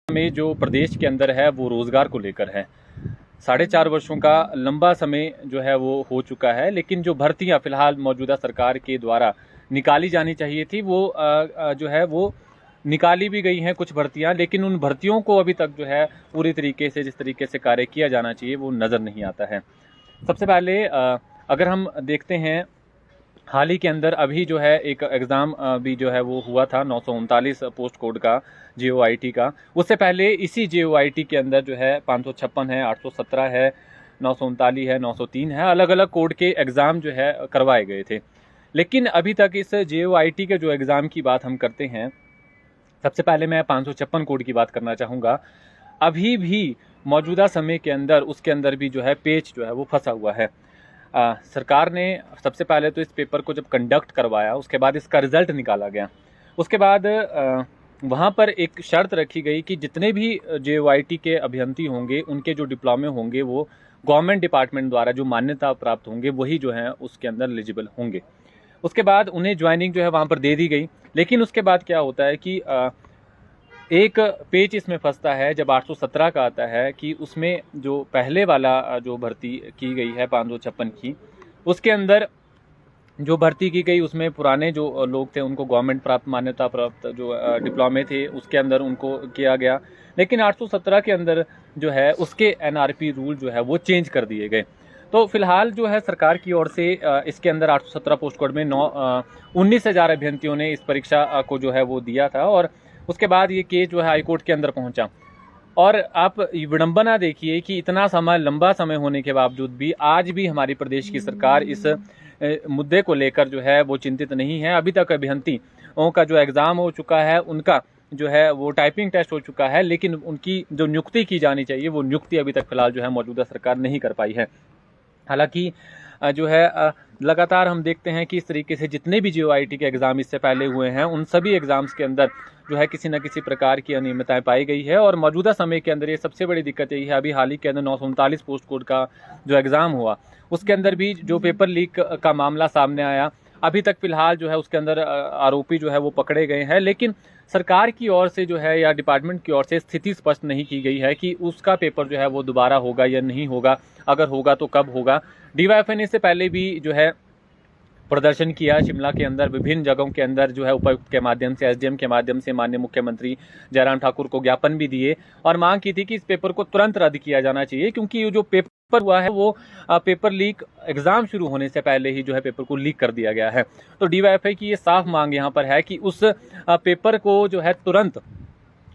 में जो प्रदेश के अंदर है वो रोज़गार को लेकर है। 4.5 वर्षों का लंबा समय जो है वो हो चुका है, लेकिन जो भर्तियां फ़िलहाल मौजूदा सरकार के द्वारा निकाली जानी चाहिए थी वो जो है वो निकाली भी गई हैं कुछ भर्तियां, लेकिन उन भर्तियों को अभी तक जो है पूरी तरीके से जिस तरीके से कार्य किया जाना चाहिए वो नज़र नहीं आता है। सबसे पहले अगर हम देखते हैं, हाल ही के अंदर अभी जो है एक एग्ज़ाम भी जो है वो हुआ था 939 पोस्ट कोड का, JOIT का। उससे पहले इसी JOIT के अंदर जो है 556 है, 817 है, 939 है, 903 है, अलग अलग कोड के एग्ज़ाम जो है करवाए गए थे। लेकिन अभी तक इस JOIT के जो एग्ज़ाम की बात हम करते हैं, सबसे पहले मैं 556 कोड की बात करना चाहूँगा। अभी भी मौजूदा समय के अंदर उसके अंदर भी जो है पेच जो है वो फंसा हुआ है। सरकार ने सबसे पहले तो इस पेपर को जब कंडक्ट करवाया, उसके बाद इसका रिज़ल्ट निकाला गया। उसके बाद वहाँ पर एक शर्त रखी गई कि जितने भी JOIT के अभियंती होंगे, उनके जो डिप्लोमे होंगे वो गवर्नमेंट डिपार्टमेंट द्वारा जो मान्यता प्राप्त होंगे वही जो है उसके अंदर एलिजिबल होंगे। उसके बाद उन्हें ज्वाइनिंग जो है वहाँ पर दे दी गई। लेकिन उसके बाद क्या होता है कि एक पेच इसमें फंसता है जब 817 का आता है कि उसमें जो पहले वाला जो भर्ती की गई है 556 की, उसके अंदर जो भर्ती की गई उसमें पुराने जो लोग थे उनको गवर्नमेंट प्राप्त मान्यता प्राप्त जो डिप्लोमे थे उसके अंदर उनको किया गया। लेकिन 817 के अंदर जो है उसके NRP रूल जो है वो चेंज कर दिए गए। तो फिलहाल जो है सरकार की ओर से इसके अंदर 817 पोस्ट कोड में 19,000 अभियंतियों ने इस परीक्षा को जो है वो दिया था, और उसके बाद ये केस जो है हाईकोर्ट के अंदर पहुंचा। और आप विडंबना देखिए कि इतना समय, लंबा समय होने के बावजूद भी आज भी हमारी प्रदेश की सरकार इस मुद्दे को लेकर जो है वो चिंतित नहीं है। अभी तक अभियंतियों का जो एग्ज़ाम हो चुका है, उनका जो है वो टाइपिंग टेस्ट हो चुका है, लेकिन उनकी जो नियुक्ति की जानी चाहिए वो नियुक्ति अभी तक फिलहाल जो है मौजूदा सरकार नहीं कर पाई है। हालांकि जो है लगातार हम देखते हैं कि इस तरीके से जितने भी JOIT के एग्ज़ाम इससे पहले हुए हैं उन सभी एग्ज़ाम्स के अंदर जो है किसी न किसी प्रकार की अनियमितताएं पाई गई है। और मौजूदा समय के अंदर ये सबसे बड़ी दिक्कत यही है, अभी हाल ही के अंदर 939 पोस्ट कोड का जो एग्ज़ाम हुआ उसके अंदर भी जो पेपर लीक का मामला सामने आया, अभी तक फिलहाल जो है उसके अंदर आरोपी जो है वो पकड़े गए हैं। लेकिन सरकार की ओर से जो है या डिपार्टमेंट की ओर से स्थिति स्पष्ट नहीं की गई है कि उसका पेपर जो है वो दोबारा होगा या नहीं होगा, अगर होगा तो कब होगा। DYFA ने इससे पहले भी जो है प्रदर्शन किया शिमला के अंदर, विभिन्न जगहों के अंदर जो है उपायुक्त के माध्यम से, SDM के माध्यम से माननीय मुख्यमंत्री जयराम ठाकुर को ज्ञापन भी दिए और मांग की थी कि इस पेपर को तुरंत रद्द किया जाना चाहिए, क्योंकि ये जो पेपर हुआ है वो पेपर लीक एग्जाम शुरू होने से पहले ही जो है पेपर को लीक कर दिया गया है। तो DYFA की ये साफ मांग यहाँ पर है कि उस पेपर को जो है तुरंत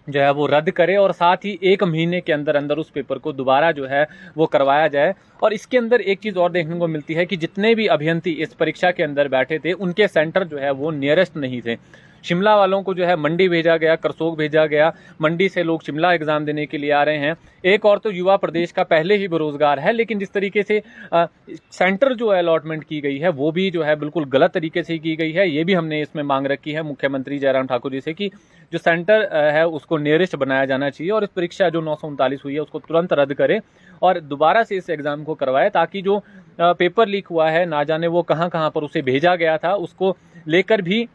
जो है वो रद्द करे और साथ ही 1 महीने के अंदर अंदर उस पेपर को दोबारा जो है वो करवाया जाए। और इसके अंदर एक चीज़ और देखने को मिलती है कि जितने भी अभियंती इस परीक्षा के अंदर बैठे थे उनके सेंटर जो है वो नियरेस्ट नहीं थे। शिमला वालों को जो है मंडी भेजा गया, करसोग भेजा गया, मंडी से लोग शिमला एग्जाम देने के लिए आ रहे हैं। एक और तो युवा प्रदेश का पहले ही बेरोजगार है, लेकिन जिस तरीके से सेंटर जो अलॉटमेंट की गई है वो भी जो है बिल्कुल गलत तरीके से की गई है। ये भी हमने इसमें मांग रखी है मुख्यमंत्री जयराम ठाकुर जी से कि जो सेंटर है उसको नियरेस्ट बनाया जाना चाहिए और इस परीक्षा जो 939 हुई है उसको तुरंत रद्द करे और दोबारा से इस एग्जाम को करवाए, ताकि जो पेपर लीक हुआ है ना जाने वो कहां कहां पर उसे भेजा गया था, उसको लेकर भी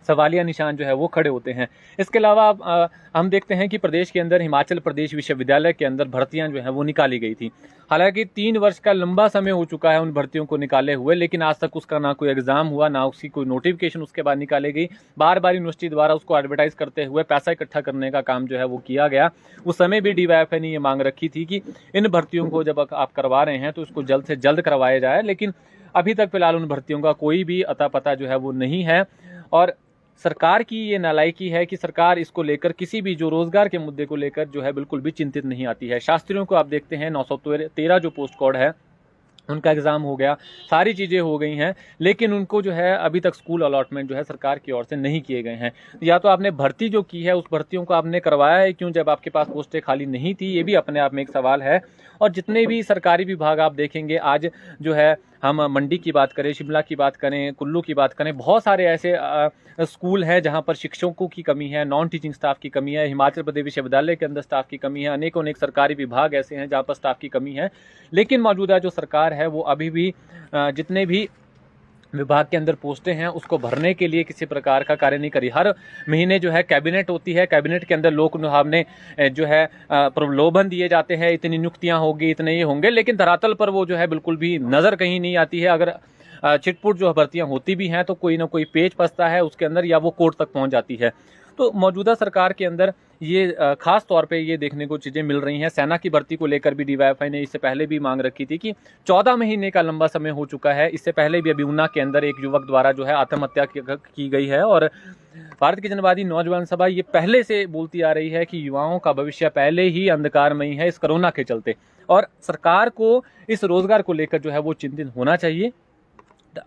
सवालिया निशान जो है वो खड़े होते हैं। इसके अलावा हम देखते हैं कि प्रदेश के अंदर हिमाचल प्रदेश विश्वविद्यालय के अंदर भर्तियां जो है वो निकाली गई थी। हालांकि 3 वर्ष का लंबा समय हो चुका है उन भर्तियों को निकाले हुए, लेकिन आज तक उसका ना कोई एग्जाम हुआ, ना उसकी कोई नोटिफिकेशन उसके बाद निकाली गई। बार बार यूनिवर्सिटी द्वारा उसको एडवर्टाइज करते हुए पैसा इकट्ठा करने का काम जो है वो किया गया। उस समय भी DYFA ने ये मांग रखी थी कि इन भर्तियों को जब आप करवा रहे हैं तो इसको जल्द से जल्द करवाया जाए, लेकिन अभी तक फिलहाल उन भर्तियों का कोई भी अता पता जो है वो नहीं है। और सरकार की ये नालायकी है कि सरकार इसको लेकर किसी भी जो रोजगार के मुद्दे को लेकर जो है बिल्कुल भी चिंतित नहीं आती है। शास्त्रियों को आप देखते हैं 913 जो पोस्ट कोड है उनका एग्जाम हो गया, सारी चीज़ें हो गई हैं, लेकिन उनको जो है अभी तक स्कूल अलॉटमेंट जो है सरकार की ओर से नहीं किए गए हैं। या तो आपने भर्ती जो की है उस भर्तियों को आपने करवाया है क्यों जब आपके पास पोस्टें खाली नहीं थी, ये भी अपने आप में एक सवाल है। और जितने भी सरकारी विभाग आप देखेंगे आज जो है, हम मंडी की बात करें, शिमला की बात करें, कुल्लू की बात करें, बहुत सारे ऐसे स्कूल हैं जहां पर शिक्षकों की कमी है, नॉन टीचिंग स्टाफ की कमी है। हिमाचल प्रदेश विश्वविद्यालय के अंदर स्टाफ की कमी है, अनेकों अनेक सरकारी विभाग ऐसे हैं जहां पर स्टाफ की कमी है। लेकिन मौजूदा जो सरकार है वो अभी भी जितने भी विभाग के अंदर पोस्टें हैं उसको भरने के लिए किसी प्रकार का कार्य नहीं करी। हर महीने जो है कैबिनेट होती है, कैबिनेट के अंदर लोक लुभाव ने जो है प्रलोभन दिए जाते हैं, इतनी नियुक्तियां होगी, इतने ये होंगे, लेकिन धरातल पर वो जो है बिल्कुल भी नज़र कहीं नहीं आती है। अगर छिटपुट जो भर्तियां होती भी हैं तो कोई ना कोई पेच फंसता है उसके अंदर या वो कोर्ट तक पहुंच जाती है। तो मौजूदा सरकार के अंदर ये खास तौर पे ये देखने को चीज़ें मिल रही हैं। सेना की भर्ती को लेकर भी डीवाईएफआई ने इससे पहले भी मांग रखी थी कि 14 महीने का लंबा समय हो चुका है। इससे पहले भी अभी ऊना के अंदर एक युवक द्वारा जो है आत्महत्या की गई है और भारत की जनवादी नौजवान सभा ये पहले से बोलती आ रही है कि युवाओं का भविष्य पहले ही अंधकारमयी है इस कोरोना के चलते, और सरकार को इस रोजगार को लेकर जो है वो चिंतित होना चाहिए।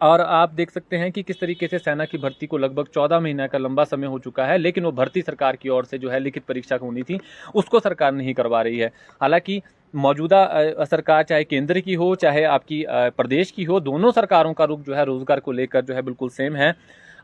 और आप देख सकते हैं कि किस तरीके से सेना की भर्ती को लगभग 14 महीने का लंबा समय हो चुका है, लेकिन वो भर्ती सरकार की ओर से जो है लिखित परीक्षा होनी थी उसको सरकार नहीं करवा रही है। हालांकि मौजूदा सरकार चाहे केंद्र की हो चाहे आपकी प्रदेश की हो, दोनों सरकारों का रुख जो है रोजगार को लेकर जो है बिल्कुल सेम है।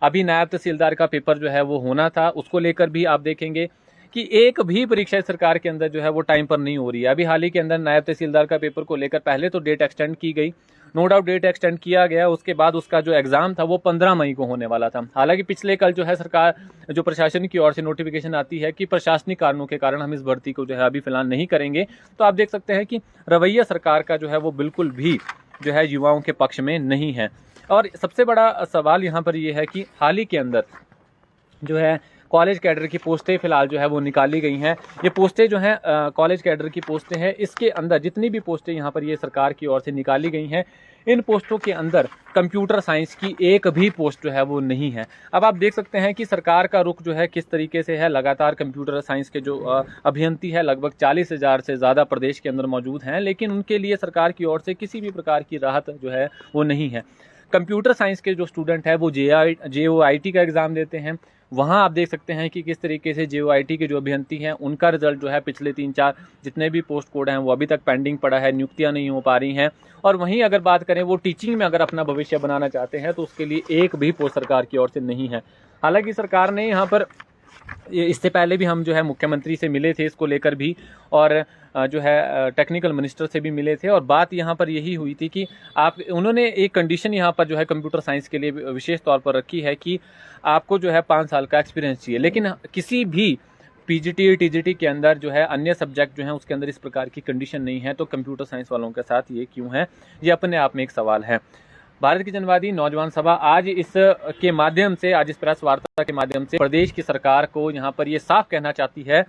अभी नायब तहसीलदार का पेपर जो है वो होना था, उसको लेकर भी आप देखेंगे कि एक भी परीक्षा सरकार के अंदर जो है वो टाइम पर नहीं हो रही है। अभी हाल ही के अंदर नायब तहसीलदार का पेपर को लेकर पहले तो डेट एक्सटेंड की गई, नो डाउट डेट एक्सटेंड किया गया, उसके बाद उसका जो एग्जाम था वो 15 मई को होने वाला था। हालांकि पिछले कल जो है सरकार जो प्रशासन की ओर से नोटिफिकेशन आती है कि प्रशासनिक कारणों के कारण हम इस भर्ती को जो है अभी फिलहाल नहीं करेंगे। तो आप देख सकते हैं कि रवैया सरकार का जो है वो बिल्कुल भी जो है युवाओं के पक्ष में नहीं है। और सबसे बड़ा सवाल यहाँ पर ये है कि हाल ही के अंदर जो है कॉलेज कैडर की पोस्टें फिलहाल जो है वो निकाली गई हैं। ये पोस्टें जो हैं कॉलेज कैडर की पोस्टें हैं, इसके अंदर जितनी भी पोस्टें यहाँ पर ये सरकार की ओर से निकाली गई हैं, इन पोस्टों के अंदर कंप्यूटर साइंस की एक भी पोस्ट जो है वो नहीं है। अब आप देख सकते हैं कि सरकार का रुख जो है किस तरीके से है। लगातार कंप्यूटर साइंस के जो अभियंती है लगभग 40,000 से ज़्यादा प्रदेश के अंदर मौजूद हैं, लेकिन उनके लिए सरकार की ओर से किसी भी प्रकार की राहत जो है वो नहीं है। कंप्यूटर साइंस के जो स्टूडेंट है वो JOIT का एग्ज़ाम देते हैं, वहाँ आप देख सकते हैं कि किस तरीके से JOIT के जो अभियंती हैं उनका रिजल्ट जो है पिछले 3-4 जितने भी पोस्ट कोड हैं वो अभी तक पेंडिंग पड़ा है, नियुक्तियां नहीं हो पा रही हैं। और वहीं अगर बात करें वो टीचिंग में अगर अपना भविष्य बनाना चाहते हैं तो उसके लिए एक भी पोस्ट सरकार की ओर से नहीं है। हालांकि सरकार ने यहाँ पर इससे पहले भी हम जो है मुख्यमंत्री से मिले थे इसको लेकर भी, और जो है टेक्निकल मिनिस्टर से भी मिले थे, और बात यहाँ पर यही हुई थी कि उन्होंने एक कंडीशन यहाँ पर जो है कंप्यूटर साइंस के लिए विशेष तौर पर रखी है कि आपको जो है 5 साल का एक्सपीरियंस चाहिए। लेकिन किसी भी PGT TGT के अंदर जो है अन्य सब्जेक्ट जो है उसके अंदर इस प्रकार की कंडीशन नहीं है, तो कंप्यूटर साइंस वालों के साथ ये क्यों है, ये अपने आप में एक सवाल है। भारत की जनवादी नौजवान सभा आज इस प्रेस वार्ता के माध्यम से प्रदेश की सरकार को यहाँ पर ये साफ कहना चाहती है,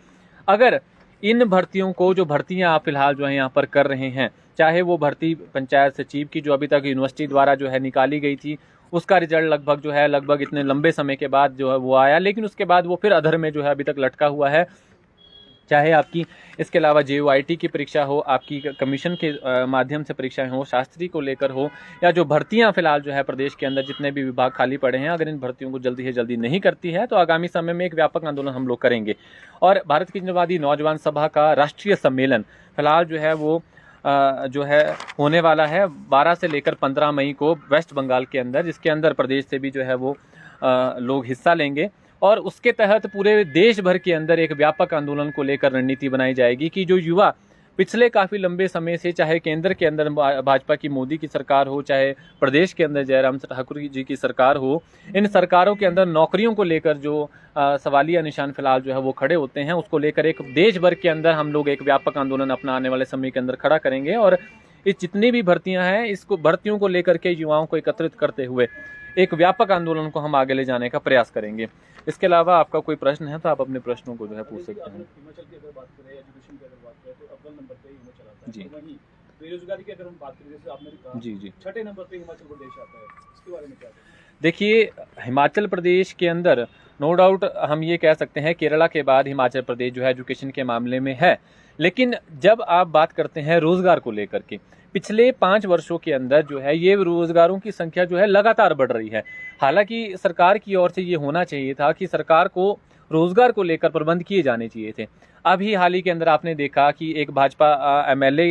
अगर इन भर्तियों को जो भर्तियां आप फिलहाल जो है यहाँ पर कर रहे हैं, चाहे वो भर्ती पंचायत सचिव की जो अभी तक यूनिवर्सिटी द्वारा जो है निकाली गई थी, उसका रिजल्ट लगभग इतने लंबे समय के बाद जो है वो आया, लेकिन उसके बाद वो फिर अधर में जो है अभी तक लटका हुआ है। चाहे आपकी इसके अलावा JOIT की परीक्षा हो, आपकी कमीशन के माध्यम से परीक्षाएं हो, शास्त्री को लेकर हो, या जो भर्तियां फिलहाल जो है प्रदेश के अंदर जितने भी विभाग खाली पड़े हैं, अगर इन भर्तियों को जल्दी से जल्दी नहीं करती है तो आगामी समय में एक व्यापक आंदोलन हम लोग करेंगे। और भारत की जनवादी नौजवान सभा का राष्ट्रीय सम्मेलन फिलहाल जो है वो जो है होने वाला है 12 से लेकर 15 मई को वेस्ट बंगाल के अंदर, जिसके अंदर प्रदेश से भी जो है वो लोग हिस्सा लेंगे, और उसके तहत पूरे देश भर के अंदर एक व्यापक आंदोलन को लेकर रणनीति बनाई जाएगी कि जो युवा पिछले काफ़ी लंबे समय से, चाहे केंद्र के अंदर भाजपा की मोदी की सरकार हो, चाहे प्रदेश के अंदर जयराम ठाकुर जी की सरकार हो, इन सरकारों के अंदर नौकरियों को लेकर जो सवालिया निशान फिलहाल जो है वो खड़े होते हैं, उसको लेकर एक देश भर के अंदर हम लोग एक व्यापक आंदोलन अपना आने वाले समय के अंदर खड़ा करेंगे। और इस जितनी भी भर्तियां हैं, इसको भर्तियों को लेकर के युवाओं को एकत्रित करते हुए एक व्यापक आंदोलन को हम आगे ले जाने का प्रयास करेंगे। इसके अलावा आपका कोई प्रश्न है तो आप अपने प्रश्नों को जो है पूछ सकते हैं। हिमाचल की अगर बात करें, एजुकेशन की अगर बात करें, तो अव्वल नंबर पे हिमाचल आता है। जी। तो वहीं बेरोजगारी की अगर हम बात करें, जैसे आपने कहा, जी 6ठे नंबर पे हिमाचल प्रदेश आता है, इसके बारे में क्या कहें? देखिए, हिमाचल प्रदेश के अंदर नो डाउट हम ये कह सकते हैं केरला के बाद हिमाचल प्रदेश जो है एजुकेशन के मामले में है, लेकिन जब आप बात करते हैं रोजगार को लेकर के, पिछले 5 वर्षों के अंदर जो है ये रोजगारों की संख्या जो है लगातार बढ़ रही है। हालांकि सरकार की ओर से ये होना चाहिए था कि सरकार को रोजगार को लेकर प्रबंध किए जाने चाहिए थे। अभी हाल ही के अंदर आपने देखा कि एक भाजपा MLA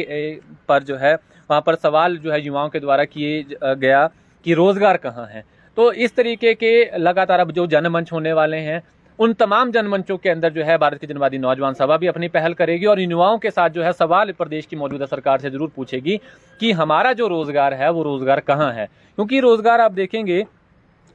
पर जो है वहाँ पर सवाल जो है युवाओं के द्वारा किए गया कि रोजगार कहाँ है। तो इस तरीके के लगातार अब जो जनमंच होने वाले हैं उन तमाम जनमंचों के अंदर जो है भारत की जनवादी नौजवान सभा भी अपनी पहल करेगी और इन युवाओं के साथ जो है सवाल प्रदेश की मौजूदा सरकार से जरूर पूछेगी कि हमारा जो रोजगार है वो रोजगार कहाँ है। क्योंकि रोजगार आप देखेंगे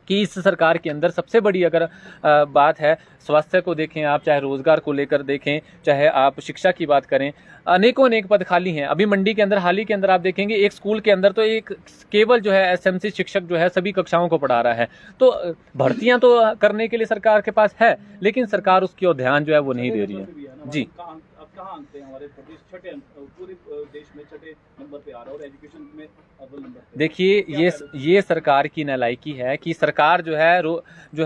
कि इस सरकार के अंदर सबसे बड़ी अगर बात है, स्वास्थ्य को देखें आप, चाहे रोजगार को लेकर देखें, चाहे आप शिक्षा की बात करें, अनेकों अनेक पद खाली हैं। अभी मंडी के अंदर हाल ही के अंदर आप देखेंगे एक स्कूल के अंदर तो एक केवल जो है एसएमसी शिक्षक जो है सभी कक्षाओं को पढ़ा रहा है। तो भर्तियां तो करने के लिए सरकार के पास है, लेकिन सरकार उसकी ओर ध्यान जो है वो नहीं दे रही है। जी, अब कहाँ अंक हैं हमारे प्रदेश छठे पूरे देश में छठे नंबर पे आ रहा है और एजुकेशन में अव्वल नंबर पे। देखिए ये सरकार की नालायकी है कि सरकार जो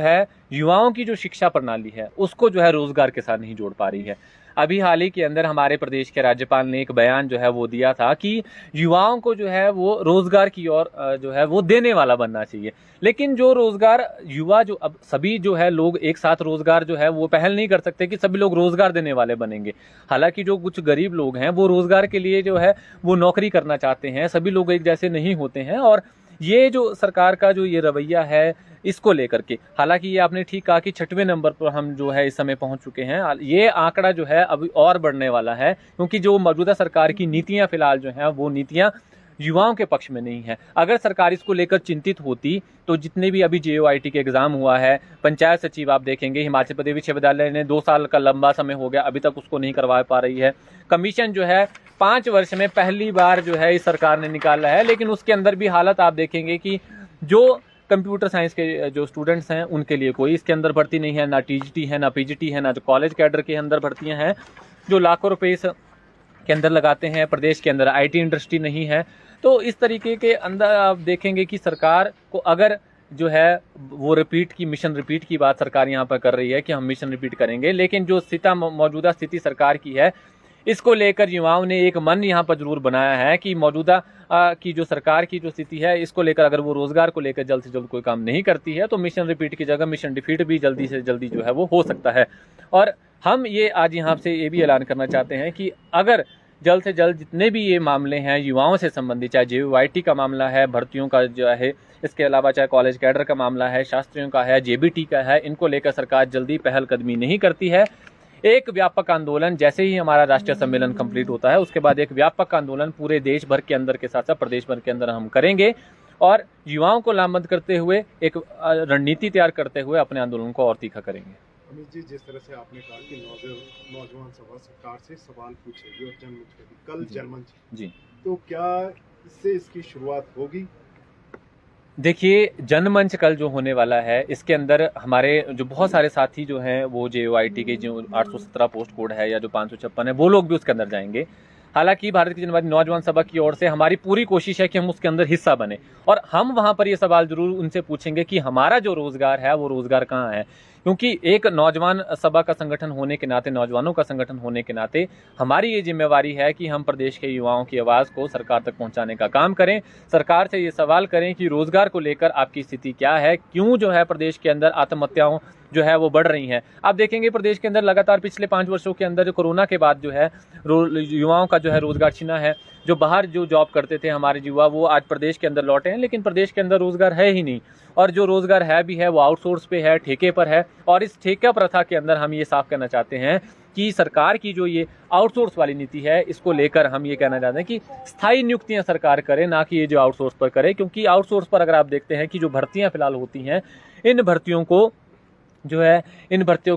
है युवाओं की जो शिक्षा प्रणाली है उसको जो है रोजगार के साथ नहीं जोड़ पा रही है। अभी हाल ही के अंदर हमारे प्रदेश के राज्यपाल ने एक बयान जो है वो दिया था कि युवाओं को जो है वो रोजगार की ओर जो है वो देने वाला बनना चाहिए। लेकिन जो रोजगार युवा जो अब सभी जो है लोग एक साथ रोजगार जो है वो पहल नहीं कर सकते कि सभी लोग रोजगार देने वाले बनेंगे। हालांकि जो कुछ गरीब लोग हैं वो रोजगार के लिए जो है वो नौकरी करना चाहते हैं, सभी लोग एक जैसे नहीं होते हैं। और ये जो सरकार का जो ये रवैया है इसको लेकर के, हालांकि ये आपने ठीक कहा कि 6वें नंबर पर हम जो है इस समय पहुंच चुके हैं। ये आंकड़ा जो है अभी और बढ़ने वाला है, क्योंकि जो मौजूदा सरकार की नीतियां फिलहाल जो हैं वो नीतियां युवाओं के पक्ष में नहीं है। अगर सरकार इसको लेकर चिंतित होती तो जितने भी अभी JOIT के एग्जाम हुआ है, पंचायत सचिव आप देखेंगे हिमाचल प्रदेश विश्वविद्यालय ने 2 साल का लंबा समय हो गया, अभी तक उसको नहीं करवा पा रही है। कमीशन जो है 5 वर्ष में पहली बार जो है इस सरकार ने निकाला है, लेकिन उसके अंदर भी हालत आप देखेंगे कि जो कंप्यूटर साइंस के जो स्टूडेंट्स हैं उनके लिए कोई इसके अंदर भर्ती नहीं है, ना TGT है, ना PGT है, ना जो कॉलेज कैडर के अंदर भर्तियां हैं जो लाखों रुपए इस के अंदर लगाते हैं। प्रदेश के अंदर IT इंडस्ट्री नहीं है। तो इस तरीके के अंदर आप देखेंगे कि सरकार को अगर जो है वो मिशन रिपीट की बात सरकार यहाँ पर कर रही है कि हम मिशन रिपीट करेंगे, लेकिन जो मौजूदा स्थिति सरकार की है इसको लेकर युवाओं ने एक मन यहाँ पर जरूर बनाया है कि मौजूदा की जो सरकार की जो स्थिति है इसको लेकर अगर वो रोजगार को लेकर जल्द से जल्द कोई काम नहीं करती है तो मिशन रिपीट की जगह मिशन डिफीट भी जल्दी से जल्दी जो है वो हो सकता है। और हम ये आज यहाँ से ये भी ऐलान करना चाहते हैं कि अगर जल्द से जल्द जितने भी ये मामले हैं युवाओं से संबंधित, चाहे JOIT का मामला है, भर्तियों का जो है, इसके अलावा चाहे कॉलेज कैडर का मामला है, शास्त्रियों का है, JBT का है, इनको लेकर सरकार जल्दी पहलकदमी नहीं करती है, एक व्यापक आंदोलन जैसे ही हमारा राष्ट्रीय सम्मेलन कंप्लीट होता है उसके बाद एक व्यापक आंदोलन पूरे देश भर के अंदर के साथ साथ प्रदेश भर के अंदर हम करेंगे और युवाओं को लामबंद करते हुए एक रणनीति तैयार करते हुए अपने आंदोलन को और तीखा करेंगे। अमित जी, जिस तरह से आपने कहा कि नौजवान सभा सरकार से सवाल पूछेगी और जनमंच पे कल जनमंच जी, तो क्या इससे इसकी शुरुआत होगी? देखिए जनमंच कल जो होने वाला है इसके अंदर हमारे जो बहुत सारे साथी जो हैं वो JOIT के जो 817 पोस्ट कोड है या जो 556 है वो लोग भी उसके अंदर जाएंगे। हालांकि भारत की जनवादी नौजवान सभा की ओर से हमारी पूरी कोशिश है कि हम उसके अंदर हिस्सा बने और हम वहां पर ये सवाल जरूर उनसे पूछेंगे कि हमारा जो रोजगार है वो रोजगार कहाँ है। क्योंकि एक नौजवान सभा का संगठन होने के नाते, नौजवानों का संगठन होने के नाते हमारी ये जिम्मेवारी है कि हम प्रदेश के युवाओं की आवाज़ को सरकार तक पहुंचाने का काम करें, सरकार से ये सवाल करें कि रोजगार को लेकर आपकी स्थिति क्या है, क्यों जो है प्रदेश के अंदर आत्महत्याओं जो है वो बढ़ रही हैं। आप देखेंगे प्रदेश के अंदर लगातार पिछले 5 वर्षों के अंदर जो कोरोना के बाद जो है युवाओं का जो है रोजगार छिना है। जो बाहर जो जॉब करते थे हमारे युवा वो आज प्रदेश के अंदर लौटे हैं, लेकिन प्रदेश के अंदर रोजगार है ही नहीं और जो रोजगार है भी है वो आउटसोर्स पे है, ठेके पर है। और इस ठेका प्रथा के अंदर हम ये साफ कहना चाहते हैं कि सरकार की जो ये आउटसोर्स वाली नीति है इसको लेकर हम ये कहना चाहते हैं कि स्थायी नियुक्तियां सरकार करे, ना कि ये जो आउटसोर्स पर करे। क्योंकि आउटसोर्स पर अगर आप देखते हैं कि जो भर्तियां फिलहाल होती हैं इन भर्तियों